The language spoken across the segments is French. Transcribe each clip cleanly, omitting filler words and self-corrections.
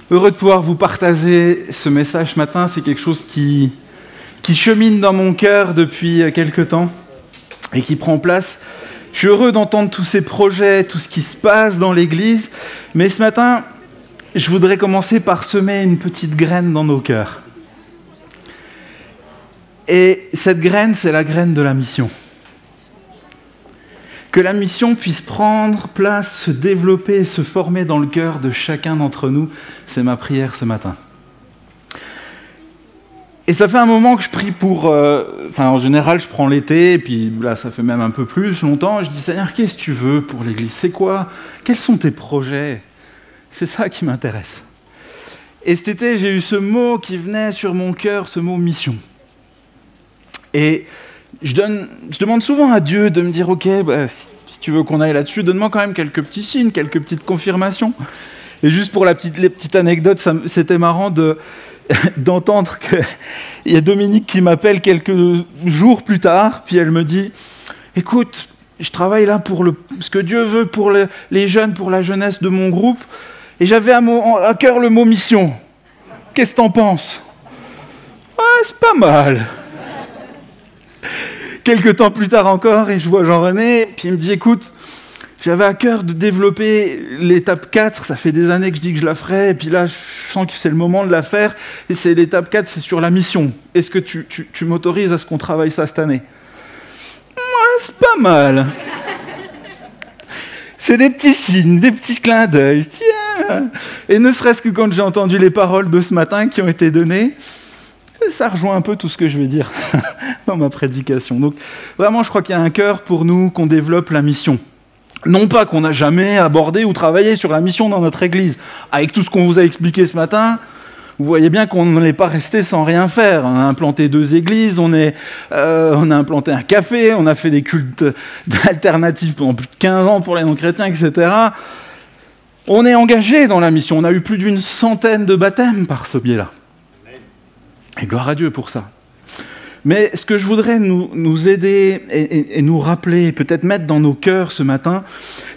Heureux de pouvoir vous partager ce message ce matin. C'est quelque chose qui chemine dans mon cœur depuis quelque temps et qui prend place. Je suis heureux d'entendre tous ces projets, tout ce qui se passe dans l'Église. Mais ce matin, je voudrais commencer par semer une petite graine dans nos cœurs. Et cette graine, c'est la graine de la mission. Que la mission puisse prendre place, se développer et se former dans le cœur de chacun d'entre nous, c'est ma prière ce matin. Et ça fait un moment que je prie pour... en général, je prends l'été, et puis là, ça fait même un peu plus longtemps. Je dis, Seigneur, qu'est-ce que tu veux pour l'Église? C'est quoi? Quels sont tes projets? C'est ça qui m'intéresse. Et cet été, j'ai eu ce mot qui venait sur mon cœur, ce mot « mission ». Et je demande souvent à Dieu de me dire, ok, si tu veux qu'on aille là-dessus, donne-moi quand même quelques petits signes, quelques petites confirmations. Et juste pour les petites anecdotes, c'était marrant d'entendre qu'il y a Dominique qui m'appelle quelques jours plus tard, puis elle me dit, écoute, je travaille là pour ce que Dieu veut pour les jeunes, pour la jeunesse de mon groupe, et j'avais à cœur le mot mission. Qu'est-ce que t'en penses? Ouais, c'est pas mal. Quelques temps plus tard encore, et je vois Jean-René, puis il me dit, écoute, j'avais à cœur de développer l'étape 4, ça fait des années que je dis que je la ferai, et puis là, je sens que c'est le moment de la faire, et c'est l'étape 4, c'est sur la mission. Est-ce que tu m'autorises à ce qu'on travaille ça cette année? Ouais, c'est pas mal. C'est des petits signes, des petits clins d'œil, tiens. Et ne serait-ce que quand j'ai entendu les paroles de ce matin qui ont été données, ça rejoint un peu tout ce que je vais dire dans ma prédication. Donc vraiment, je crois qu'il y a un cœur pour nous qu'on développe la mission. Non pas qu'on n'a jamais abordé ou travaillé sur la mission dans notre Église. Avec tout ce qu'on vous a expliqué ce matin, vous voyez bien qu'on n'est pas resté sans rien faire. On a implanté 2 églises, on a implanté un café, on a fait des cultes alternatifs pendant plus de 15 ans pour les non-chrétiens, etc. On est engagé dans la mission. On a eu plus d'une centaine de baptêmes par ce biais-là. Et gloire à Dieu pour ça. Mais ce que je voudrais nous aider et nous rappeler, peut-être mettre dans nos cœurs ce matin,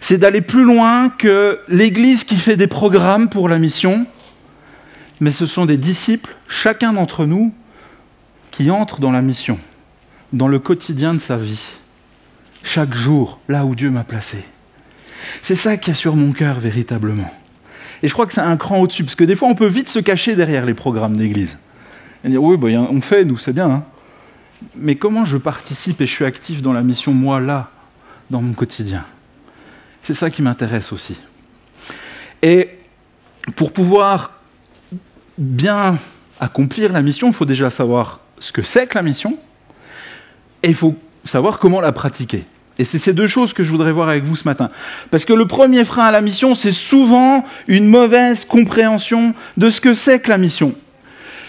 c'est d'aller plus loin que l'Église qui fait des programmes pour la mission, mais ce sont des disciples, chacun d'entre nous, qui entrent dans la mission, dans le quotidien de sa vie, chaque jour, là où Dieu m'a placé. C'est ça qu'il y a sur mon cœur véritablement. Et je crois que c'est un cran au-dessus, parce que des fois on peut vite se cacher derrière les programmes d'Église. Et dire, oui, on fait, nous, c'est bien. Hein. Mais comment je participe et je suis actif dans la mission, moi, là, dans mon quotidien? C'est ça qui m'intéresse aussi. Et pour pouvoir bien accomplir la mission, il faut déjà savoir ce que c'est que la mission, et il faut savoir comment la pratiquer. Et c'est ces 2 choses que je voudrais voir avec vous ce matin. Parce que le premier frein à la mission, c'est souvent une mauvaise compréhension de ce que c'est que la mission.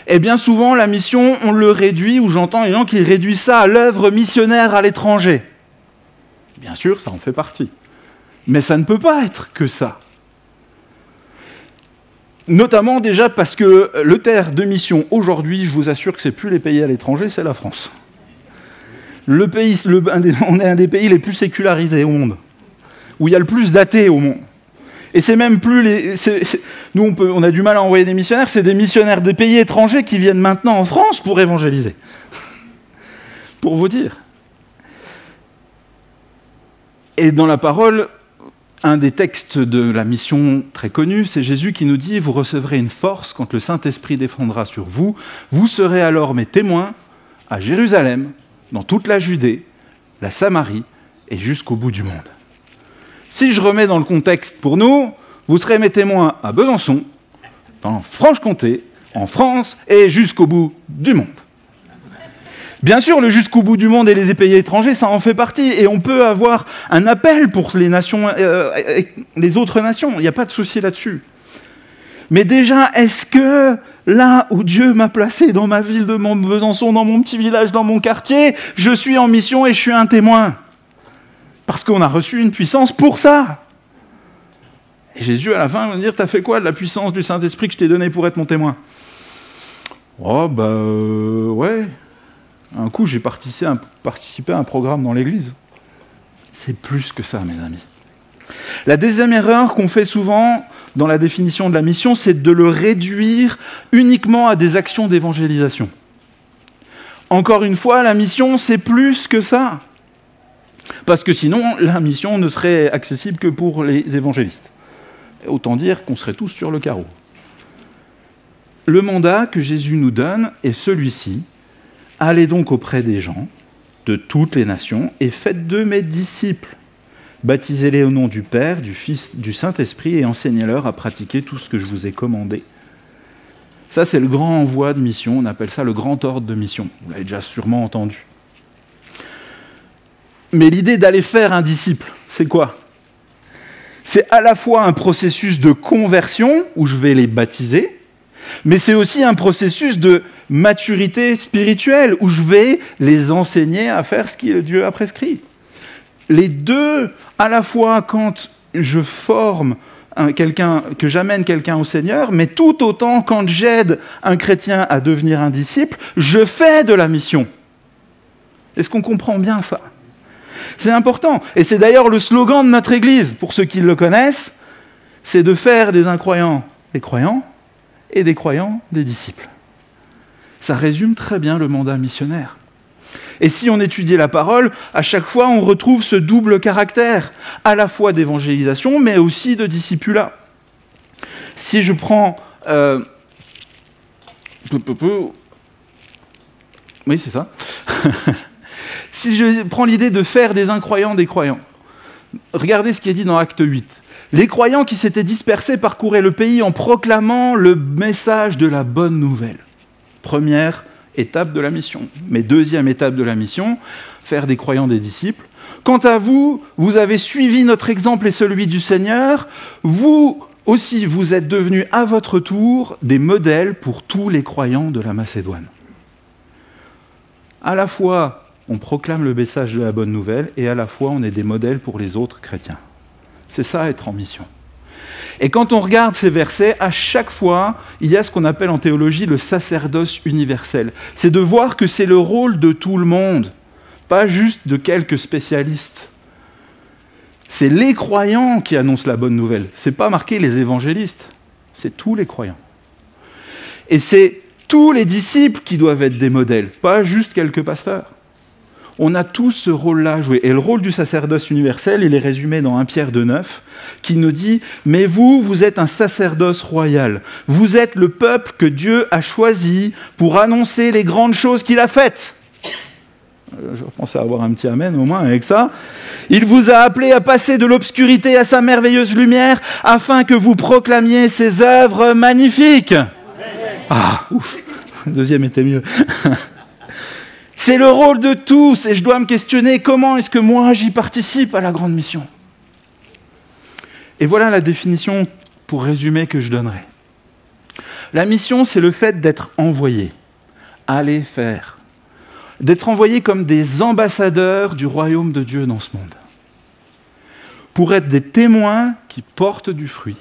Et bien souvent, la mission, on le réduit, ou j'entends les gens qui réduisent ça à l'œuvre missionnaire à l'étranger. Bien sûr, ça en fait partie. Mais ça ne peut pas être que ça. Notamment déjà parce que le terre de mission aujourd'hui, je vous assure que c'est plus les pays à l'étranger, c'est la France. On est un des pays les plus sécularisés au monde, où il y a le plus d'athées au monde. Et c'est même plus nous, on a du mal à envoyer des missionnaires, c'est des missionnaires des pays étrangers qui viennent maintenant en France pour évangéliser. Pour vous dire. Et dans la parole, un des textes de la mission très connu, c'est Jésus qui nous dit « Vous recevrez une force quand le Saint-Esprit descendra sur vous. Vous serez alors mes témoins à Jérusalem, dans toute la Judée, la Samarie et jusqu'au bout du monde. » Si je remets dans le contexte pour nous, vous serez mes témoins à Besançon, dans Franche-Comté, en France et jusqu'au bout du monde. Bien sûr, le jusqu'au bout du monde et les pays étrangers, ça en fait partie. Et on peut avoir un appel pour les nations, les autres nations. Il n'y a pas de souci là-dessus. Mais déjà, est-ce que là où Dieu m'a placé dans ma ville de Besançon, dans mon petit village, dans mon quartier, je suis en mission et je suis un témoin? Parce qu'on a reçu une puissance pour ça. Et Jésus, à la fin, va me dire, t'as fait quoi de la puissance du Saint-Esprit que je t'ai donnée pour être mon témoin? Oh, ouais. Un coup, j'ai participé à un programme dans l'église. C'est plus que ça, mes amis. La deuxième erreur qu'on fait souvent dans la définition de la mission, c'est de le réduire uniquement à des actions d'évangélisation. Encore une fois, la mission, c'est plus que ça. Parce que sinon, la mission ne serait accessible que pour les évangélistes. Autant dire qu'on serait tous sur le carreau. Le mandat que Jésus nous donne est celui-ci. Allez donc auprès des gens de toutes les nations et faites d'eux mes disciples. Baptisez-les au nom du Père, du Fils, du Saint-Esprit et enseignez-leur à pratiquer tout ce que je vous ai commandé. Ça, c'est le grand envoi de mission. On appelle ça le grand ordre de mission. Vous l'avez déjà sûrement entendu. Mais l'idée d'aller faire un disciple, c'est quoi ? C'est à la fois un processus de conversion, où je vais les baptiser, mais c'est aussi un processus de maturité spirituelle, où je vais les enseigner à faire ce que Dieu a prescrit. Les deux, à la fois quand je forme que j'amène quelqu'un au Seigneur, mais tout autant quand j'aide un chrétien à devenir un disciple, je fais de la mission. Est-ce qu'on comprend bien ça ? C'est important. Et c'est d'ailleurs le slogan de notre Église, pour ceux qui le connaissent, c'est de faire des incroyants des croyants et des croyants des disciples. Ça résume très bien le mandat missionnaire. Et si on étudiait la parole, à chaque fois on retrouve ce double caractère, à la fois d'évangélisation, mais aussi de discipulat. Si je prends... Oui, c'est ça. Si je prends l'idée de faire des incroyants des croyants, regardez ce qui est dit dans Acte 8. Les croyants qui s'étaient dispersés parcouraient le pays en proclamant le message de la bonne nouvelle. Première étape de la mission. Mais deuxième étape de la mission, faire des croyants des disciples. Quant à vous, vous avez suivi notre exemple et celui du Seigneur. Vous aussi, vous êtes devenus à votre tour des modèles pour tous les croyants de la Macédoine. À la fois, on proclame le message de la bonne nouvelle et à la fois, on est des modèles pour les autres chrétiens. C'est ça, être en mission. Et quand on regarde ces versets, à chaque fois, il y a ce qu'on appelle en théologie le sacerdoce universel. C'est de voir que c'est le rôle de tout le monde, pas juste de quelques spécialistes. C'est les croyants qui annoncent la bonne nouvelle. C'est pas marqué les évangélistes, c'est tous les croyants. Et c'est tous les disciples qui doivent être des modèles, pas juste quelques pasteurs. On a tous ce rôle-là à jouer. Et le rôle du sacerdoce universel, il est résumé dans 1 Pierre 2,9, qui nous dit « Mais vous, vous êtes un sacerdoce royal. Vous êtes le peuple que Dieu a choisi pour annoncer les grandes choses qu'il a faites. » Je pensais avoir un petit amen au moins avec ça. « Il vous a appelé à passer de l'obscurité à sa merveilleuse lumière, afin que vous proclamiez ses œuvres magnifiques. » Ah, ouf, le deuxième était mieux. C'est le rôle de tous, et je dois me questionner comment est-ce que moi j'y participe à la grande mission. Et voilà la définition, pour résumer, que je donnerai. La mission, c'est le fait d'être envoyé, aller faire, d'être envoyé comme des ambassadeurs du royaume de Dieu dans ce monde, pour être des témoins qui portent du fruit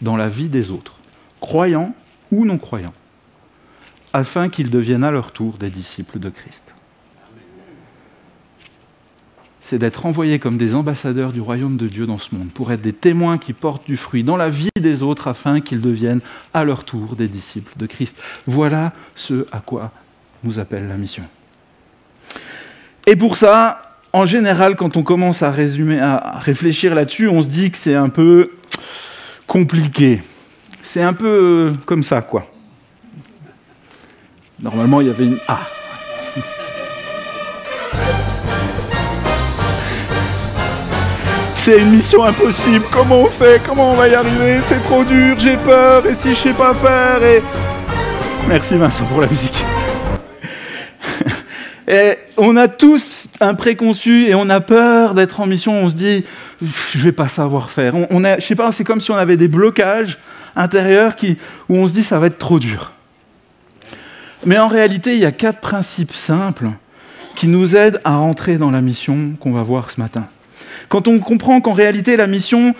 dans la vie des autres, croyants ou non croyants, afin qu'ils deviennent à leur tour des disciples de Christ. C'est d'être envoyés comme des ambassadeurs du royaume de Dieu dans ce monde, pour être des témoins qui portent du fruit dans la vie des autres, afin qu'ils deviennent à leur tour des disciples de Christ. Voilà ce à quoi nous appelle la mission. Et pour ça, en général, quand on commence à réfléchir là-dessus, on se dit que c'est un peu compliqué. C'est un peu comme ça, quoi. Normalement, il y avait une... Ah. C'est une mission impossible. Comment on fait? Comment on va y arriver? C'est trop dur, j'ai peur. Et si je sais pas faire et... Merci Vincent pour la musique. Et on a tous un préconçu et on a peur d'être en mission. On se dit, je vais pas savoir faire. Je sais pas, c'est comme si on avait des blocages intérieurs où on se dit, ça va être trop dur. Mais en réalité, il y a 4 principes simples qui nous aident à rentrer dans la mission qu'on va voir ce matin. Quand on comprend qu'en réalité, la mission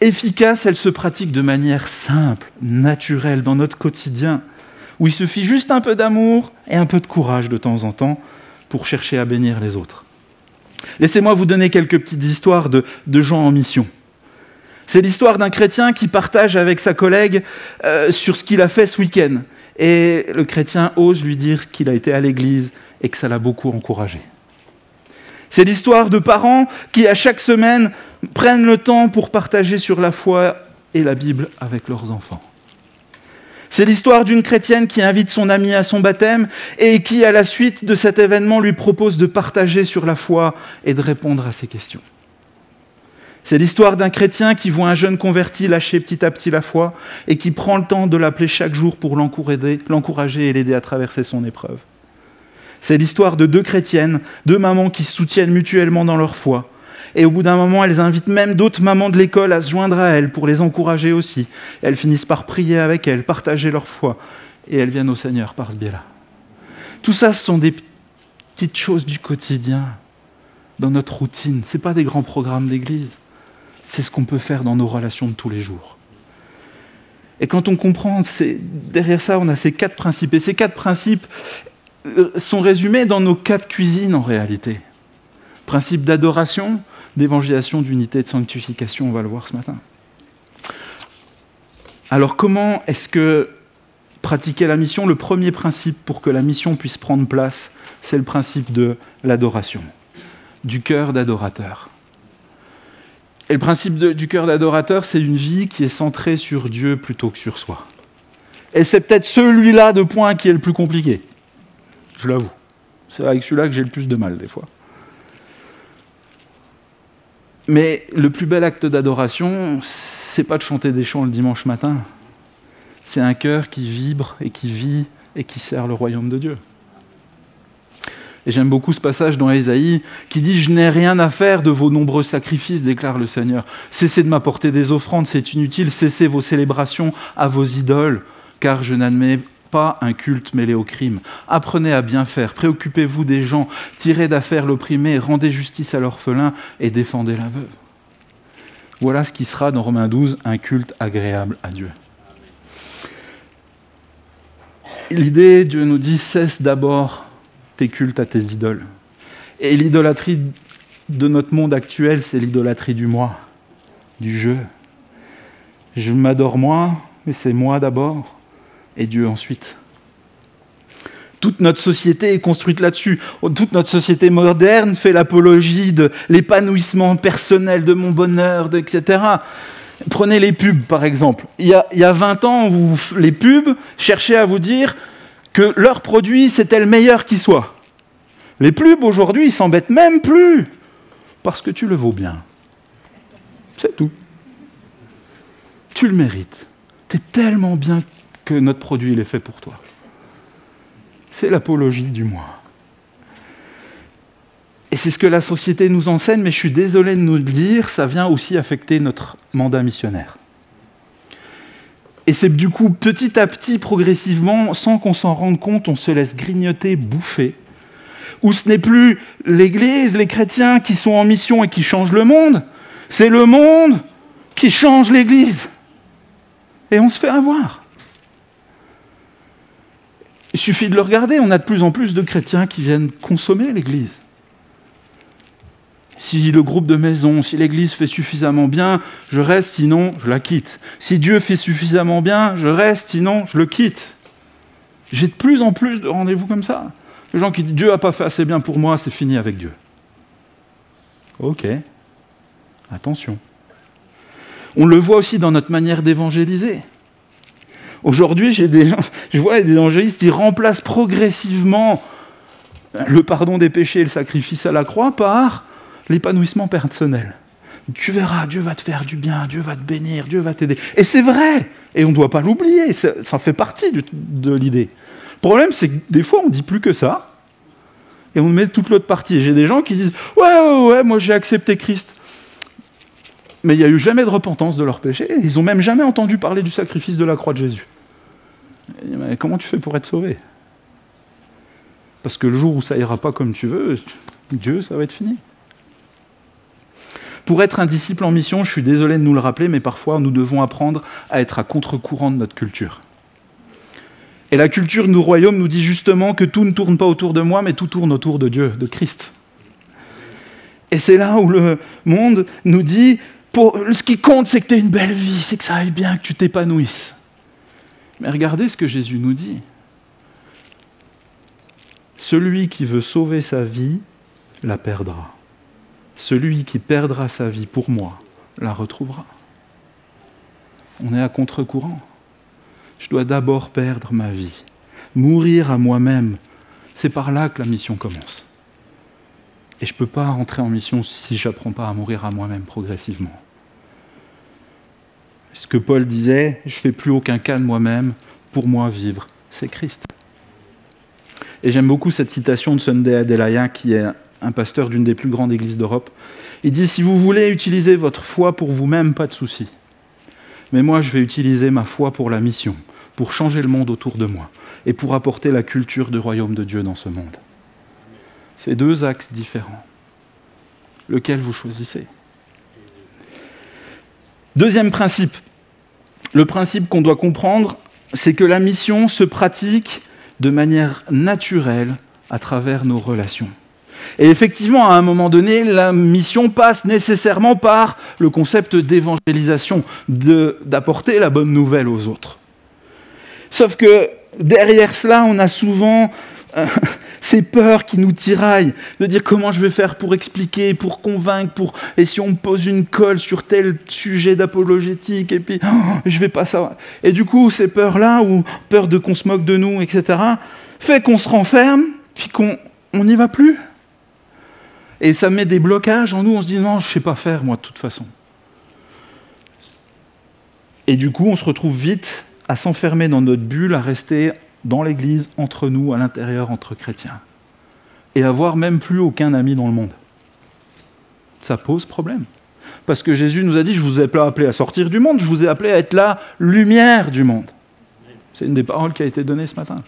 efficace, elle se pratique de manière simple, naturelle, dans notre quotidien, où il suffit juste un peu d'amour et un peu de courage de temps en temps pour chercher à bénir les autres. Laissez-moi vous donner quelques petites histoires de gens en mission. C'est l'histoire d'un chrétien qui partage avec sa collègue sur ce qu'il a fait ce week-end. Et le chrétien ose lui dire qu'il a été à l'église et que ça l'a beaucoup encouragé. C'est l'histoire de parents qui, à chaque semaine, prennent le temps pour partager sur la foi et la Bible avec leurs enfants. C'est l'histoire d'une chrétienne qui invite son ami à son baptême et qui, à la suite de cet événement, lui propose de partager sur la foi et de répondre à ses questions. C'est l'histoire d'un chrétien qui voit un jeune converti lâcher petit à petit la foi et qui prend le temps de l'appeler chaque jour pour l'encourager et l'aider à traverser son épreuve. C'est l'histoire de deux chrétiennes, deux mamans qui se soutiennent mutuellement dans leur foi. Et au bout d'un moment, elles invitent même d'autres mamans de l'école à se joindre à elles pour les encourager aussi. Elles finissent par prier avec elles, partager leur foi, et elles viennent au Seigneur par ce biais-là. Tout ça, ce sont des petites choses du quotidien, dans notre routine. Ce n'est pas des grands programmes d'église. C'est ce qu'on peut faire dans nos relations de tous les jours. Et quand on comprend, derrière ça, on a ces 4 principes. Et ces 4 principes sont résumés dans nos 4 cuisines en réalité. Principe d'adoration, d'évangélisation, d'unité, de sanctification, on va le voir ce matin. Alors comment est-ce que pratiquer la mission, le premier principe pour que la mission puisse prendre place, c'est le principe de l'adoration, du cœur d'adorateur. Et le principe du cœur d'adorateur, c'est une vie qui est centrée sur Dieu plutôt que sur soi. Et c'est peut-être celui-là de point qui est le plus compliqué. Je l'avoue. C'est avec celui-là que j'ai le plus de mal des fois. Mais le plus bel acte d'adoration, c'est pas de chanter des chants le dimanche matin. C'est un cœur qui vibre et qui vit et qui sert le royaume de Dieu. Et j'aime beaucoup ce passage dans Ésaïe qui dit « Je n'ai rien à faire de vos nombreux sacrifices, déclare le Seigneur. Cessez de m'apporter des offrandes, c'est inutile. Cessez vos célébrations à vos idoles, car je n'admets pas un culte mêlé au crime. Apprenez à bien faire, préoccupez-vous des gens, tirez d'affaire l'opprimé, rendez justice à l'orphelin et défendez la veuve. » Voilà ce qui sera dans Romains 12, un culte agréable à Dieu. L'idée, Dieu nous dit, cesse d'abord tes cultes à tes idoles. Et l'idolâtrie de notre monde actuel, c'est l'idolâtrie du moi, du je. Je m'adore moi, mais c'est moi d'abord, et Dieu ensuite. Toute notre société est construite là-dessus. Toute notre société moderne fait l'apologie de l'épanouissement personnel, de mon bonheur, etc. Prenez les pubs, par exemple. Il y a 20 ans, les pubs cherchaient à vous dire que leur produit, c'était le meilleur qui soit. Les pubs, aujourd'hui, ils s'embêtent même plus, parce que tu le vaux bien. C'est tout. Tu le mérites. Tu es tellement bien que notre produit, il est fait pour toi. C'est l'apologie du moi. Et c'est ce que la société nous enseigne, mais je suis désolé de nous le dire, ça vient aussi affecter notre mandat missionnaire. Et c'est du coup, petit à petit, progressivement, sans qu'on s'en rende compte, on se laisse grignoter, bouffer, où ce n'est plus l'Église, les chrétiens qui sont en mission et qui changent le monde, c'est le monde qui change l'Église. Et on se fait avoir. Il suffit de le regarder, on a de plus en plus de chrétiens qui viennent consommer l'Église. Si le groupe de maison, si l'Église fait suffisamment bien, je reste, sinon je la quitte. Si Dieu fait suffisamment bien, je reste, sinon je le quitte. J'ai de plus en plus de rendez-vous comme ça. Les gens qui disent « Dieu n'a pas fait assez bien pour moi, c'est fini avec Dieu ». Ok, attention. On le voit aussi dans notre manière d'évangéliser. Aujourd'hui, je vois des évangélistes qui remplacent progressivement le pardon des péchés et le sacrifice à la croix par l'épanouissement personnel. Tu verras, Dieu va te faire du bien, Dieu va te bénir, Dieu va t'aider. Et c'est vrai, et on ne doit pas l'oublier, ça fait partie de l'idée. Le problème, c'est que des fois, on ne dit plus que ça, et on met toute l'autre partie. Et j'ai des gens qui disent « Ouais, moi j'ai accepté Christ ». Mais il n'y a eu jamais de repentance de leurs péchés, ils n'ont même jamais entendu parler du sacrifice de la croix de Jésus. Mais comment tu fais pour être sauvé ? Parce que le jour où ça ira pas comme tu veux, Dieu, ça va être fini. Pour être un disciple en mission, je suis désolé de nous le rappeler, mais parfois nous devons apprendre à être à contre-courant de notre culture. Et la culture du royaume nous dit justement que tout ne tourne pas autour de moi, mais tout tourne autour de Dieu, de Christ. Et c'est là où le monde nous dit, Ce qui compte, c'est que tu aies une belle vie, c'est que ça aille bien, que tu t'épanouisses. Mais regardez ce que Jésus nous dit. Celui qui veut sauver sa vie, la perdra. Celui qui perdra sa vie pour moi, la retrouvera. On est à contre-courant. Je dois d'abord perdre ma vie, mourir à moi-même. C'est par là que la mission commence. Et je ne peux pas rentrer en mission si je n'apprends pas à mourir à moi-même progressivement. Ce que Paul disait, je ne fais plus aucun cas de moi-même, pour moi vivre, c'est Christ. Et j'aime beaucoup cette citation de Sunday Adelaia, qui est un pasteur d'une des plus grandes églises d'Europe. Il dit « Si vous voulez utiliser votre foi pour vous-même, pas de souci. Mais moi, je vais utiliser ma foi pour la mission, pour changer le monde autour de moi et pour apporter la culture du royaume de Dieu dans ce monde. » C'est deux axes différents. Lequel vous choisissez ? Deuxième principe. Le principe qu'on doit comprendre, c'est que la mission se pratique de manière naturelle à travers nos relations. Et effectivement, à un moment donné, la mission passe nécessairement par le concept d'évangélisation, d'apporter la bonne nouvelle aux autres. Sauf que derrière cela, on a souvent ces peurs qui nous tiraillent, de dire comment je vais faire pour expliquer, pour convaincre, et si on me pose une colle sur tel sujet d'apologétique, et puis je vais pas savoir. Et du coup, ces peurs-là, ou peur de qu'on se moque de nous, etc., fait qu'on se renferme, puis qu'on n'y va plus. Et ça met des blocages en nous, on se dit non, je ne sais pas faire moi de toute façon. Et du coup, on se retrouve vite à s'enfermer dans notre bulle, à rester dans l'église, entre nous, à l'intérieur, entre chrétiens. Et avoir même plus aucun ami dans le monde. Ça pose problème. Parce que Jésus nous a dit, je vous ai pas appelé à sortir du monde, je vous ai appelé à être la lumière du monde. C'est une des paroles qui a été donnée ce matin.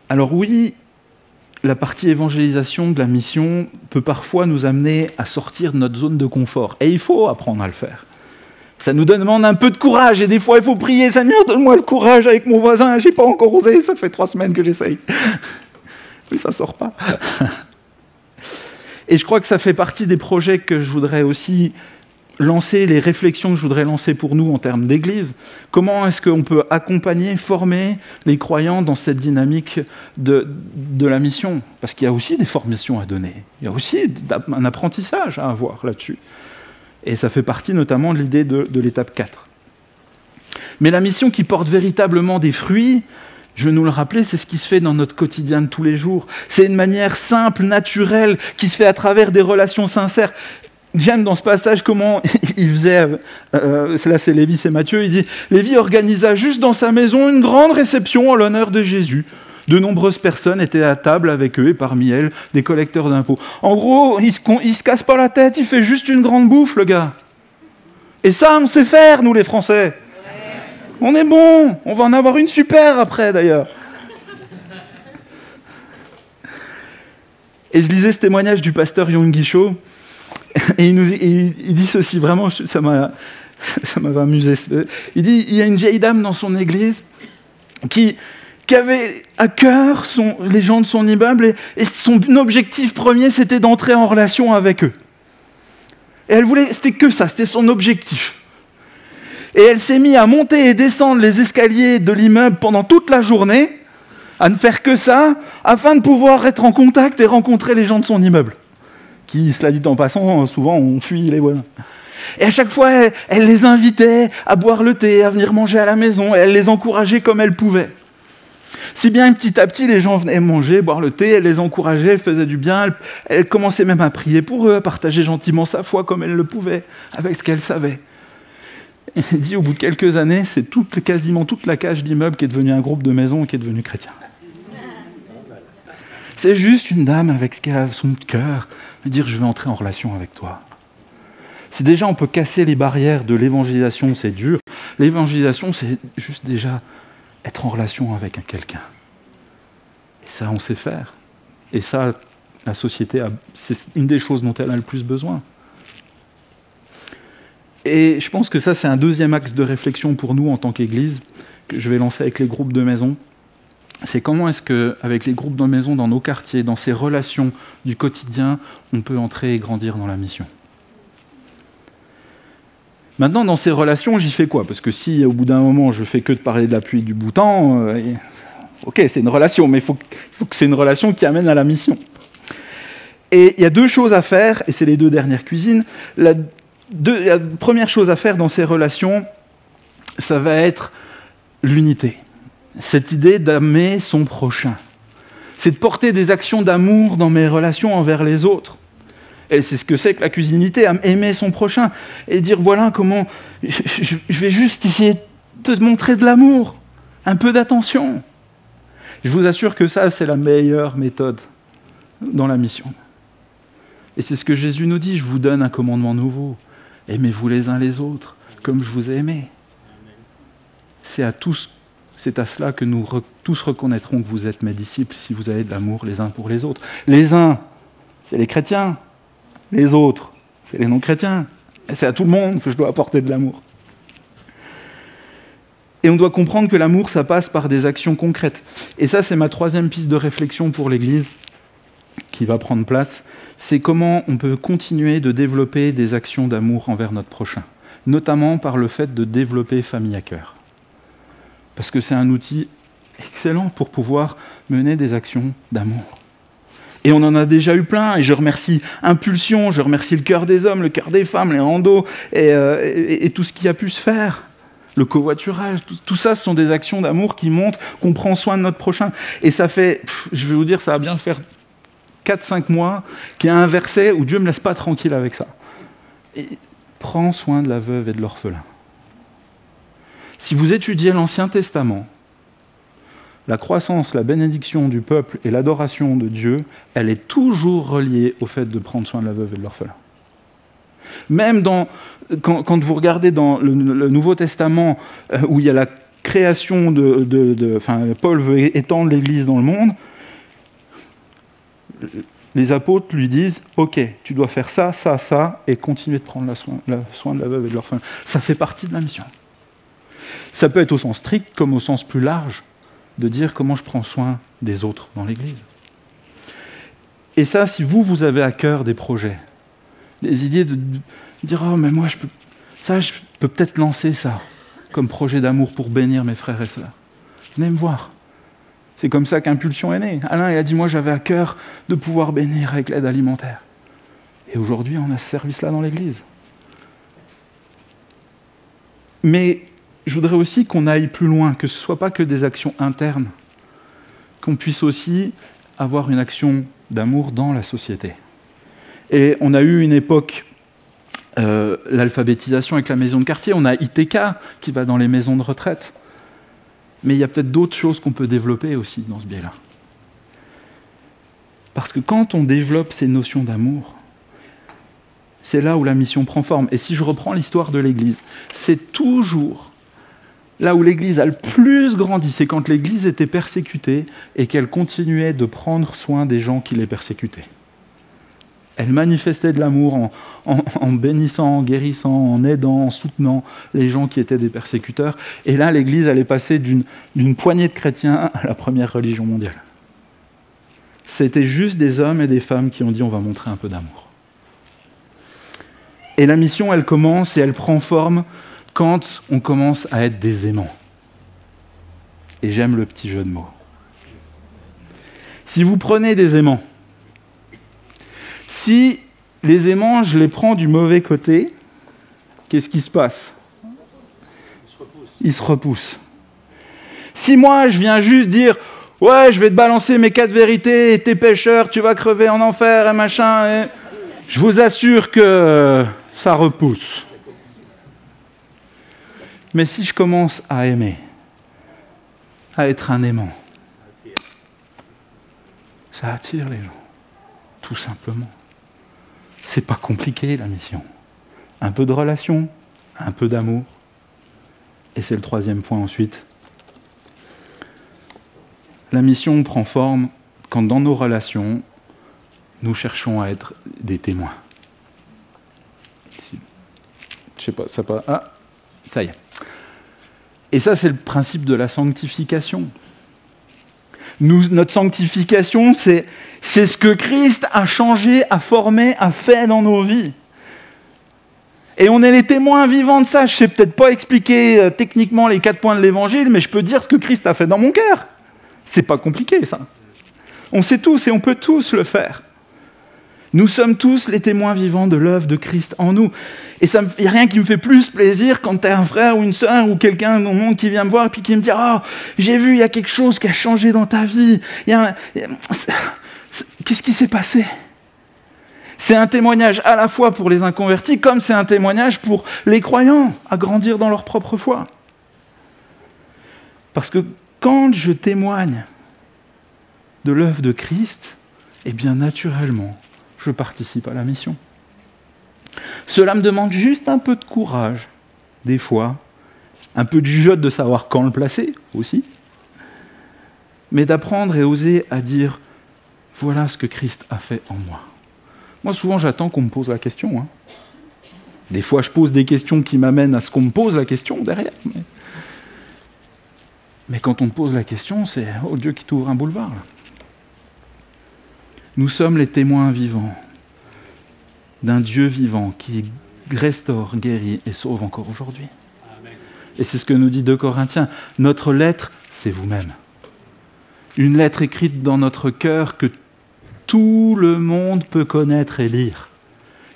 Alors oui, la partie évangélisation de la mission peut parfois nous amener à sortir de notre zone de confort. Et il faut apprendre à le faire. Ça nous demande un peu de courage. Et des fois, il faut prier, Seigneur, donne-moi le courage avec mon voisin. Je n'ai pas encore osé, ça fait 3 semaines que j'essaye. Mais ça ne sort pas. Et je crois que ça fait partie des projets que je voudrais aussi lancer, les réflexions que je voudrais lancer pour nous en termes d'église. Comment est-ce qu'on peut accompagner, former les croyants dans cette dynamique de la mission ? Parce qu'il y a aussi des formations à donner. Il y a aussi un apprentissage à avoir là-dessus. Et ça fait partie notamment de l'idée de l'étape 4. Mais la mission qui porte véritablement des fruits, je vais nous le rappeler, c'est ce qui se fait dans notre quotidien de tous les jours. C'est une manière simple, naturelle, qui se fait à travers des relations sincères. J'aime dans ce passage comment il faisait, là c'est Lévi, c'est Matthieu, il dit « Lévi organisa juste dans sa maison une grande réception en l'honneur de Jésus. De nombreuses personnes étaient à table avec eux et parmi elles, des collecteurs d'impôts. » En gros, il se casse pas la tête, il fait juste une grande bouffe, le gars. Et ça, on sait faire, nous les Français. Ouais. On est bon, on va en avoir une super après d'ailleurs. Et je lisais ce témoignage du pasteur Yonggi Cho. Et il dit ceci, vraiment, ça m'avait amusé. Il dit, il y a une vieille dame dans son église qui avait à cœur les gens de son immeuble et son objectif premier, c'était d'entrer en relation avec eux. Et elle voulait, c'était que ça, c'était son objectif. Et elle s'est mise à monter et descendre les escaliers de l'immeuble pendant toute la journée, à ne faire que ça, afin de pouvoir être en contact et rencontrer les gens de son immeuble. Qui, cela dit en passant, souvent on fuit les voisins. Et à chaque fois, elle les invitait à boire le thé, à venir manger à la maison, et elle les encourageait comme elle pouvait. Si bien petit à petit, les gens venaient manger, boire le thé, elle les encourageait, elle faisait du bien, elle commençait même à prier pour eux, à partager gentiment sa foi comme elle le pouvait, avec ce qu'elle savait. Et elle dit, au bout de quelques années, c'est quasiment toute la cage d'immeuble qui est devenue un groupe de maisons et qui est devenu chrétien. C'est juste une dame avec ce qu'elle a son cœur, de dire je vais entrer en relation avec toi. Si déjà on peut casser les barrières de l'évangélisation, c'est dur. L'évangélisation, c'est juste déjà être en relation avec quelqu'un. Et ça, on sait faire. Et ça, la société, c'est une des choses dont elle a le plus besoin. Et je pense que ça, c'est un deuxième axe de réflexion pour nous en tant qu'Église, que je vais lancer avec les groupes de maison. c'est comment est-ce qu'avec les groupes de maison, dans nos quartiers, dans ces relations du quotidien, on peut entrer et grandir dans la mission. Maintenant, dans ces relations, j'y fais quoi? Parce que si, au bout d'un moment, je fais que de parler de la pluie et du beau temps, ok, c'est une relation, mais il faut que c'est une relation qui amène à la mission. Et il y a deux choses à faire, et c'est les deux dernières cuisines. La première chose à faire dans ces relations, ça va être l'unité. Cette idée d'aimer son prochain. C'est de porter des actions d'amour dans mes relations envers les autres. Et c'est ce que c'est que la cuisinité, aimer son prochain. Et dire, voilà comment je vais juste essayer de te montrer de l'amour, un peu d'attention. Je vous assure que ça, c'est la meilleure méthode dans la mission. Et c'est ce que Jésus nous dit, je vous donne un commandement nouveau. Aimez-vous les uns les autres, comme je vous ai aimés. C'est à cela que nous tous reconnaîtrons que vous êtes mes disciples, si vous avez de l'amour les uns pour les autres. Les uns, c'est les chrétiens. Les autres, c'est les non-chrétiens. Et c'est à tout le monde que je dois apporter de l'amour. Et on doit comprendre que l'amour, ça passe par des actions concrètes. Et ça, c'est ma troisième piste de réflexion pour l'Église qui va prendre place. C'est comment on peut continuer de développer des actions d'amour envers notre prochain. Notamment par le fait de développer Famille à cœur. Parce que c'est un outil excellent pour pouvoir mener des actions d'amour. Et on en a déjà eu plein, et je remercie Impulsion, je remercie le cœur des hommes, le cœur des femmes, les randos, et tout ce qui a pu se faire. Le covoiturage, tout ça, ce sont des actions d'amour qui montrent qu'on prend soin de notre prochain. Et ça fait, je vais vous dire, ça va bien faire 4-5 mois qu'il y a un verset où Dieu ne me laisse pas tranquille avec ça. Et prends soin de la veuve et de l'orphelin. Si vous étudiez l'Ancien Testament, la croissance, la bénédiction du peuple et l'adoration de Dieu, elle est toujours reliée au fait de prendre soin de la veuve et de l'orphelin. Même quand vous regardez dans le Nouveau Testament, où il y a la création Paul veut étendre l'Église dans le monde, les apôtres lui disent « Ok, tu dois faire ça, ça, ça, et continuer de prendre soin de la veuve et de l'orphelin. » Ça fait partie de la mission. Ça peut être au sens strict comme au sens plus large, de dire comment je prends soin des autres dans l'Église. Et ça, si vous avez à cœur des projets, des idées de dire « Oh, mais moi, je peux peut-être lancer ça comme projet d'amour pour bénir mes frères et sœurs. » Venez me voir. C'est comme ça qu'Impulsion est né. Alain, il a dit « Moi, j'avais à cœur de pouvoir bénir avec l'aide alimentaire. » Et aujourd'hui, on a ce service-là dans l'Église. Mais je voudrais aussi qu'on aille plus loin, que ce ne soit pas que des actions internes, qu'on puisse aussi avoir une action d'amour dans la société. Et on a eu une époque, l'alphabétisation avec la maison de quartier, on a ITK qui va dans les maisons de retraite. Mais il y a peut-être d'autres choses qu'on peut développer aussi dans ce biais-là. Parce que quand on développe ces notions d'amour, c'est là où la mission prend forme. Et si je reprends l'histoire de l'Église, c'est toujours là où l'Église a le plus grandi, c'est quand l'Église était persécutée et qu'elle continuait de prendre soin des gens qui les persécutaient. Elle manifestait de l'amour en bénissant, en guérissant, en aidant, en soutenant les gens qui étaient des persécuteurs. Et là, l'Église allait passer d'une poignée de chrétiens à la première religion mondiale. C'était juste des hommes et des femmes qui ont dit « on va montrer un peu d'amour ». Et la mission, elle commence et elle prend forme quand on commence à être des aimants. Et j'aime le petit jeu de mots. Si vous prenez des aimants, si les aimants, je les prends du mauvais côté, qu'est-ce qui se passe? Ils se repoussent. Si moi, je viens juste dire « Ouais, je vais te balancer mes 4 vérités, et t'es pécheur, tu vas crever en enfer, et machin... » et... Je vous assure que ça repousse. Mais si je commence à aimer, à être un aimant, ça attire les gens, tout simplement. C'est pas compliqué la mission. Un peu de relation, un peu d'amour. Et c'est le 3e point ensuite. La mission prend forme quand dans nos relations, nous cherchons à être des témoins. Je sais pas, ça pas. Ah, ça y est. Et ça, c'est le principe de la sanctification. Notre sanctification, c'est ce que Christ a changé, a formé, a fait dans nos vies. Et on est les témoins vivants de ça. Je ne sais peut-être pas expliquer techniquement les 4 points de l'Évangile, mais je peux dire ce que Christ a fait dans mon cœur. C'est pas compliqué, ça. On sait tous et on peut tous le faire. Nous sommes tous les témoins vivants de l'œuvre de Christ en nous. Et il n'y a rien qui me fait plus plaisir quand tu as un frère ou une sœur ou quelqu'un dans le monde qui vient me voir et puis qui me dit « Oh, j'ai vu, il y a quelque chose qui a changé dans ta vie. Qu'est-ce qui s'est passé ?» C'est un témoignage à la fois pour les inconvertis, comme c'est un témoignage pour les croyants à grandir dans leur propre foi. Parce que quand je témoigne de l'œuvre de Christ, eh bien naturellement, je participe à la mission. Cela me demande juste un peu de courage, des fois, un peu de jugeote de savoir quand le placer aussi, mais d'apprendre et oser à dire « Voilà ce que Christ a fait en moi ». Moi, souvent, j'attends qu'on me pose la question. Des fois, je pose des questions qui m'amènent à ce qu'on me pose la question derrière. Mais quand on te pose la question, c'est « Oh Dieu qui t'ouvre un boulevard ». Nous sommes les témoins vivants d'un Dieu vivant qui restaure, guérit et sauve encore aujourd'hui. Amen. Et c'est ce que nous dit 2 Corinthiens. Notre lettre, c'est vous-même. Une lettre écrite dans notre cœur que tout le monde peut connaître et lire.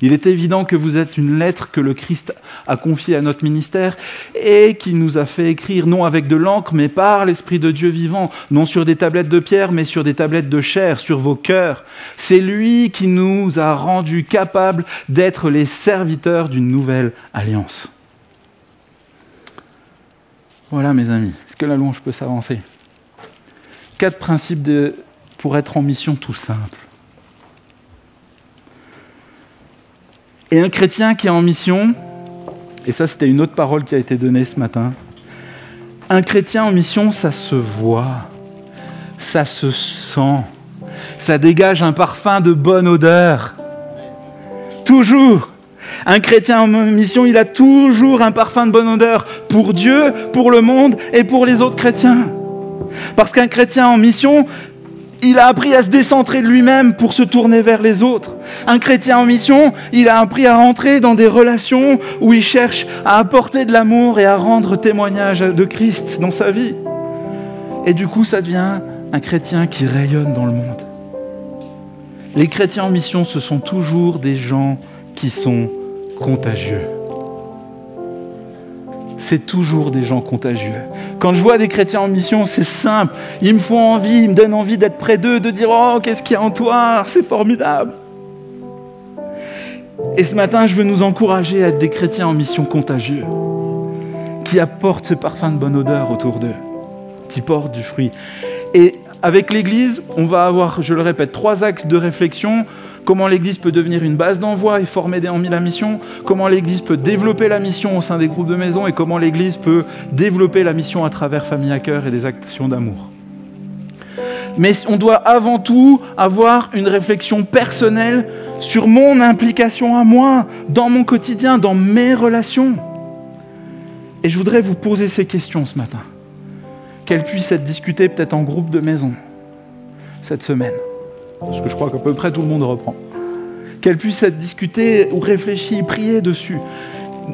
Il est évident que vous êtes une lettre que le Christ a confiée à notre ministère et qu'il nous a fait écrire, non avec de l'encre, mais par l'Esprit de Dieu vivant, non sur des tablettes de pierre, mais sur des tablettes de chair, sur vos cœurs. C'est lui qui nous a rendus capables d'être les serviteurs d'une nouvelle alliance. Voilà, mes amis. Est-ce que la louange peut s'avancer ? 4 principes pour être en mission tout simple. Et un chrétien qui est en mission, et ça c'était une autre parole qui a été donnée ce matin, un chrétien en mission, ça se voit, ça se sent, ça dégage un parfum de bonne odeur. Toujours. Un chrétien en mission, il a toujours un parfum de bonne odeur pour Dieu, pour le monde et pour les autres chrétiens. Parce qu'un chrétien en mission, il a appris à se décentrer de lui-même pour se tourner vers les autres. Un chrétien en mission, il a appris à entrer dans des relations où il cherche à apporter de l'amour et à rendre témoignage de Christ dans sa vie. Et du coup, ça devient un chrétien qui rayonne dans le monde. Les chrétiens en mission, ce sont toujours des gens qui sont contagieux. C'est toujours des gens contagieux. Quand je vois des chrétiens en mission, c'est simple. Ils me font envie, ils me donnent envie d'être près d'eux, de dire « Oh, qu'est-ce qu'il y a en toi ? C'est formidable !» Et ce matin, je veux nous encourager à être des chrétiens en mission contagieux, qui apportent ce parfum de bonne odeur autour d'eux, qui portent du fruit. Et avec l'Église, on va avoir, je le répète, 3 axes de réflexion. Comment l'Église peut devenir une base d'envoi et former la mission, comment l'Église peut développer la mission au sein des groupes de maison et comment l'Église peut développer la mission à travers Famille à cœur et des actions d'amour. Mais on doit avant tout avoir une réflexion personnelle sur mon implication à moi, dans mon quotidien, dans mes relations. Et je voudrais vous poser ces questions ce matin, qu'elles puissent être discutées peut-être en groupe de maison cette semaine. Parce que je crois qu'à peu près tout le monde reprend. Qu'elle puisse être discutée ou réfléchie, priée dessus.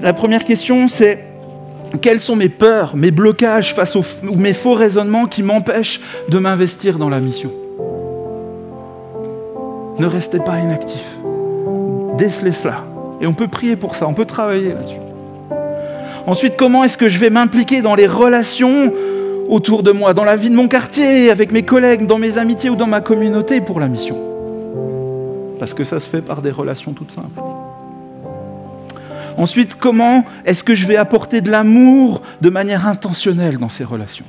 La première question, c'est quelles sont mes peurs, mes blocages face ou mes faux raisonnements qui m'empêchent de m'investir dans la mission ? Ne restez pas inactif. Décelez cela. Et on peut prier pour ça, on peut travailler là-dessus. Ensuite, comment est-ce que je vais m'impliquer dans les relations autour de moi, dans la vie de mon quartier, avec mes collègues, dans mes amitiés ou dans ma communauté pour la mission. Parce que ça se fait par des relations toutes simples. Ensuite, comment est-ce que je vais apporter de l'amour de manière intentionnelle dans ces relations ?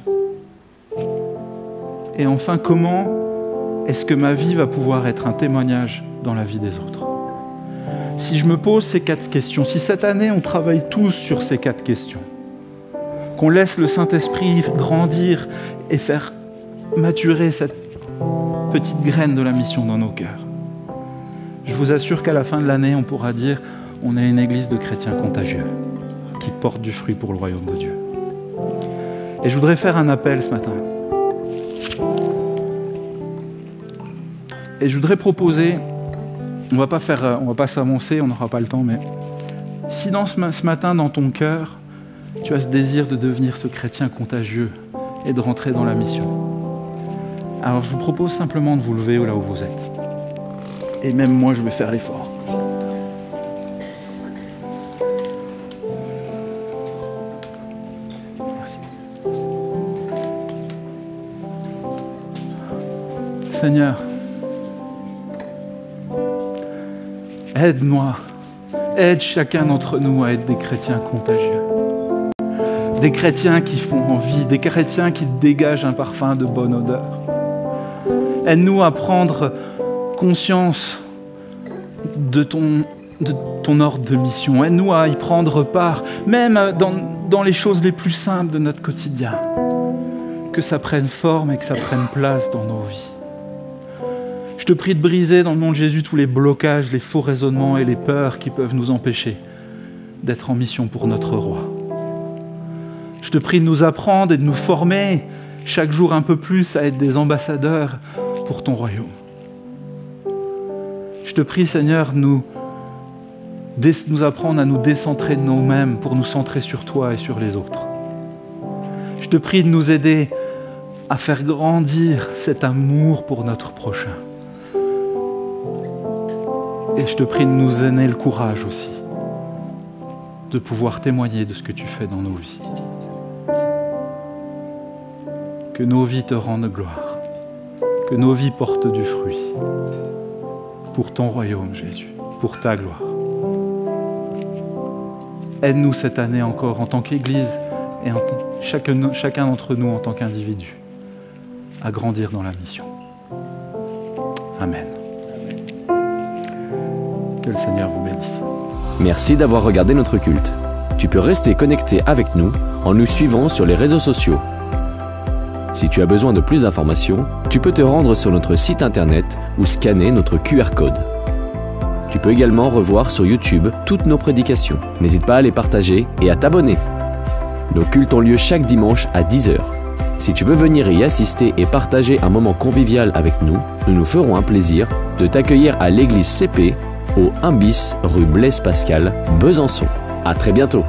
Et enfin, comment est-ce que ma vie va pouvoir être un témoignage dans la vie des autres ? Si je me pose ces 4 questions, si cette année on travaille tous sur ces 4 questions, qu'on laisse le Saint-Esprit grandir et faire maturer cette petite graine de la mission dans nos cœurs. Je vous assure qu'à la fin de l'année, on pourra dire on est une église de chrétiens contagieux qui portent du fruit pour le royaume de Dieu. Et je voudrais faire un appel ce matin. Et je voudrais proposer, on va pas s'avancer, on n'aura pas le temps, mais si ce matin dans ton cœur, tu as ce désir de devenir ce chrétien contagieux et de rentrer dans la mission, alors je vous propose simplement de vous lever là où vous êtes. Et même moi, je vais faire l'effort. Merci. Seigneur, aide-moi, aide chacun d'entre nous à être des chrétiens contagieux. Des chrétiens qui font envie, des chrétiens qui dégagent un parfum de bonne odeur. Aide-nous à prendre conscience de ton ordre de mission. Aide-nous à y prendre part, même dans les choses les plus simples de notre quotidien. Que ça prenne forme et que ça prenne place dans nos vies. Je te prie de briser dans le nom de Jésus tous les blocages, les faux raisonnements et les peurs qui peuvent nous empêcher d'être en mission pour notre roi. Je te prie de nous apprendre et de nous former chaque jour un peu plus à être des ambassadeurs pour ton royaume. Je te prie, Seigneur, de nous apprendre à nous décentrer de nous-mêmes pour nous centrer sur toi et sur les autres. Je te prie de nous aider à faire grandir cet amour pour notre prochain. Et je te prie de nous donner le courage aussi de pouvoir témoigner de ce que tu fais dans nos vies. Que nos vies te rendent gloire, que nos vies portent du fruit pour ton royaume, Jésus, pour ta gloire. Aide-nous cette année encore en tant qu'Église et chacun d'entre nous en tant qu'individu à grandir dans la mission. Amen. Que le Seigneur vous bénisse. Merci d'avoir regardé notre culte. Tu peux rester connecté avec nous en nous suivant sur les réseaux sociaux. Si tu as besoin de plus d'informations, tu peux te rendre sur notre site internet ou scanner notre QR code. Tu peux également revoir sur YouTube toutes nos prédications. N'hésite pas à les partager et à t'abonner. Nos cultes ont lieu chaque dimanche à 10 h. Si tu veux venir y assister et partager un moment convivial avec nous, nous nous ferons un plaisir de t'accueillir à l'église CP au 1 bis rue Blaise Pascal, Besançon. À très bientôt.